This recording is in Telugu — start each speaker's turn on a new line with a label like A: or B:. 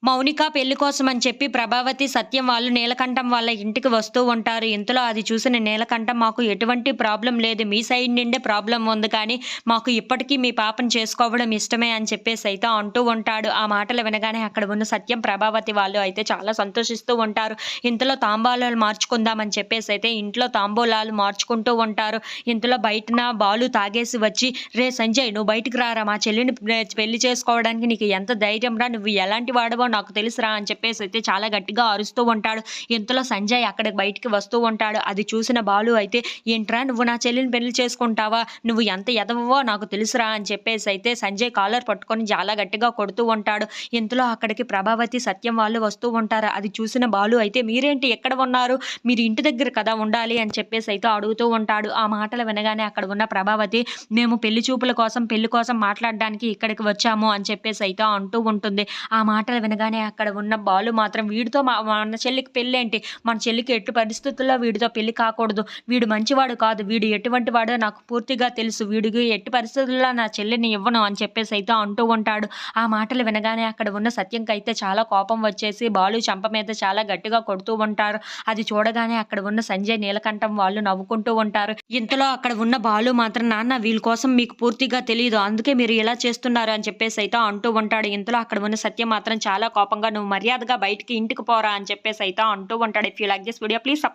A: మౌనిక పెళ్లి కోసం అని చెప్పి ప్రభావతి, సత్యం వాళ్ళు నీలకంఠం వాళ్ళ ఇంటికి వస్తూ ఉంటారు. ఇంతలో అది చూసిన నీలకంఠం మాకు ఎటువంటి ప్రాబ్లమ్ లేదు. మీ సైడ్ నుండే ప్రాబ్లమ్ ఉంది కానీ మాకు ఇప్పటికీ మీ పాపని చేసుకోవడం ఇష్టమే అని చెప్పేసి అయితే అంటూ ఉంటాడు. ఆ మాటలు వినగానే అక్కడ ఉన్న సత్యం, ప్రభావతి వాళ్ళు అయితే చాలా సంతోషిస్తూ ఉంటారు. ఇంతలో తాంబూలాలు మార్చుకుందామని చెప్పేసి అయితే ఇంట్లో తాంబూలాలు మార్చుకుంటూ ఉంటారు. ఇంతలో బయటన బాలు తాగేసి వచ్చి, "రే సంజయ్, నువ్వు బయటికి రారా, మా చెల్లిని పెళ్లి చేసుకోవడానికి నీకు ఎంత ధైర్యం రా, నువ్వు ఎలాంటి వాడవో నాకు తెలుసురా" అని చెప్పేసి అయితే చాలా గట్టిగా అరుస్తూ ఉంటాడు. ఇంతలో సంజయ్ అక్కడికి బయటికి వస్తూ ఉంటాడు. అది చూసిన బాలు అయితే, "ఏంట్రా నువ్వు నా చెల్లిని పెళ్లి చేసుకుంటావా, నువ్వు ఎంత ఎదవవో నాకు తెలుసురా" అని చెప్పేసి అయితే సంజయ్ కాలర్ పట్టుకొని చాలా గట్టిగా కొడుతూ ఉంటాడు. ఇంతలో అక్కడికి ప్రభావతి, సత్యం వాళ్ళు వస్తూ ఉంటారు. అది చూసిన బాలు అయితే, "మీరేంటి ఎక్కడ ఉన్నారు, మీరు ఇంటి దగ్గర కదా ఉండాలి" అని చెప్పేసి అయితే అడుగుతూ ఉంటాడు. ఆ మాటలు వినగానే అక్కడ ఉన్న ప్రభావతి, "మేము పెళ్లి చూపుల కోసం, పెళ్లి కోసం మాట్లాడడానికి ఇక్కడికి వచ్చాము" అని చెప్పేసి అయితే అంటూ ఉంటుంది. ఆ మాటలు వినగానే అక్కడ ఉన్న బాలు మాత్రం, "వీడితో మన చెల్లికి పెళ్ళేంటి, మన చెల్లికి ఎట్టి పరిస్థితుల్లో వీడితో పెళ్లి కాకూడదు, వీడు మంచివాడు కాదు, వీడు ఎటువంటి వాడో నాకు పూర్తిగా తెలుసు, వీడికి ఎట్టి పరిస్థితుల్లో నా చెల్లిని ఇవ్వను" అని చెప్పేసి అయితే అంటూ ఉంటాడు. ఆ మాటలు వినగానే అక్కడ ఉన్న సత్యంకి అయితే చాలా కోపం వచ్చేసి బాలు చెంప మీద చాలా గట్టిగా కొడుతూ ఉంటారు. అది చూడగానే అక్కడ ఉన్న సంజయ్, నీలకంఠం వాళ్ళు నవ్వుకుంటూ ఉంటారు. ఇంతలో అక్కడ ఉన్న బాలు మాత్రం, "నాన్న వీళ్ళ కోసం మీకు పూర్తిగా తెలీదు, అందుకే మీరు ఇలా చేస్తున్నారు" అని చెప్పేసి అయితే అంటూ ఉంటాడు. ఇంతలో అక్కడ ఉన్న సత్యం మాత్రం చాలా కోపంగా, "నువ్వు మర్యాదగా బయటికి ఇంటికి పోరా" అని చెప్పేసి అయితే అంటూ ఉంటాడు. If you like this video please